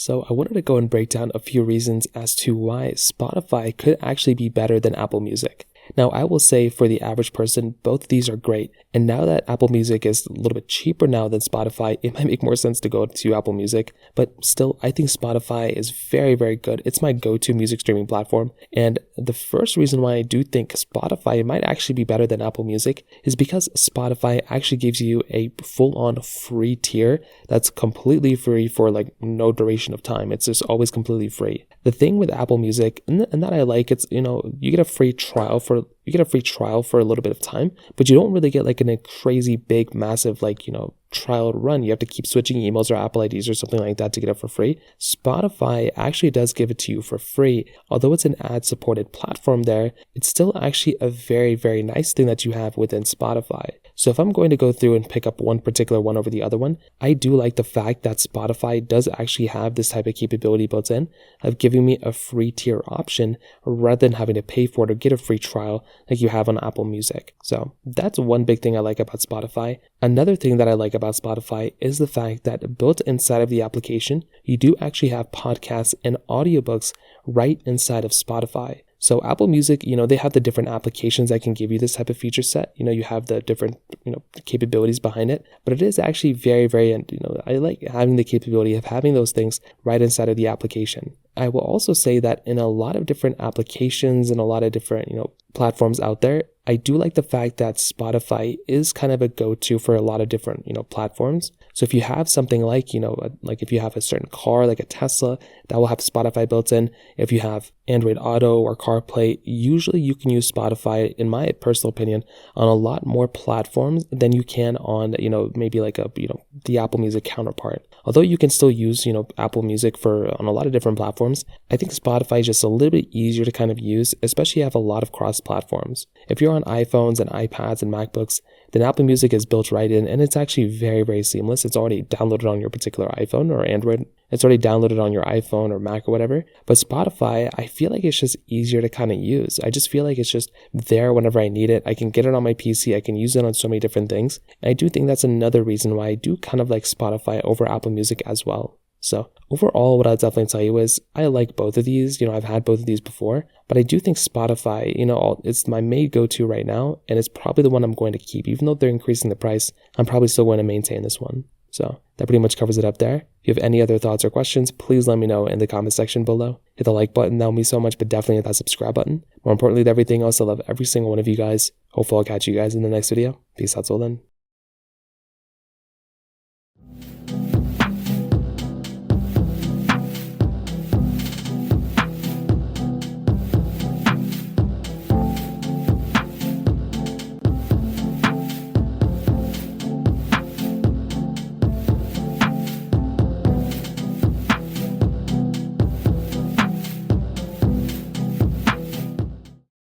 So I wanted to go and break down a few reasons as to why Spotify could actually be better than Apple Music. Now, I will say for the average person, both of these are great. And now that Apple Music is a little bit cheaper now than Spotify, it might make more sense to go to Apple Music. But still, I think Spotify is very, very good. It's my go-to music streaming platform. And the first reason why I do think Spotify might actually be better than Apple Music is because Spotify actually gives you a full-on free tier that's completely free for like no duration of time. It's just always completely free. The thing with Apple Music, and that I like, it's, you get a free trial for a little bit of time, but you don't really get like a crazy big massive trial run. You have to keep switching emails or Apple IDs or something like that to get it for free. Spotify actually does give it to you for free. Although it's an ad supported platform there, it's still actually a very, very nice thing that you have within Spotify. So if I'm going to go through and pick up one particular one over the other one, I do like the fact that Spotify does actually have this type of capability built in of giving me a free tier option rather than having to pay for it or get a free trial like you have on Apple Music. So that's one big thing I like about Spotify. Another thing that I like about Spotify is the fact that built inside of the application, you do actually have podcasts and audiobooks right inside of Spotify. So Apple Music, they have the different applications that can give you this type of feature set. You have the different, capabilities behind it, but it is actually very, very, I like having the capability of having those things right inside of the application. I will also say that in a lot of different applications and a lot of different, platforms out there, I do like the fact that Spotify is kind of a go-to for a lot of different, platforms. So if you have something like, like if you have a certain car, like a Tesla, that will have Spotify built in. If you have Android Auto or CarPlay, usually you can use Spotify, in my personal opinion, on a lot more platforms than you can on, maybe like the Apple Music counterpart. Although you can still use, Apple Music on a lot of different platforms, I think Spotify is just a little bit easier to kind of use, especially if you have a lot of cross platforms. If you're on iPhones and iPads and MacBooks, then Apple Music is built right in, and it's actually very, very seamless. It's already downloaded on your particular iPhone or Android. It's already downloaded on your iPhone or Mac or whatever. But Spotify, I feel like it's just easier to kind of use. I just feel like it's just there whenever I need it. I can get it on my PC. I can use it on so many different things. And I do think that's another reason why I do kind of like Spotify over Apple Music as well. So overall, what I'll definitely tell you is I like both of these. I've had both of these before, but I do think Spotify, it's my main go-to right now, and it's probably the one I'm going to keep. Even though they're increasing the price, I'm probably still going to maintain this one. So that pretty much covers it up there. If you have any other thoughts or questions, please let me know in the comment section below. Hit the like button, that would mean so much, but definitely hit that subscribe button. More importantly than everything else, I love every single one of you guys. Hopefully I'll catch you guys in the next video. Peace out till then.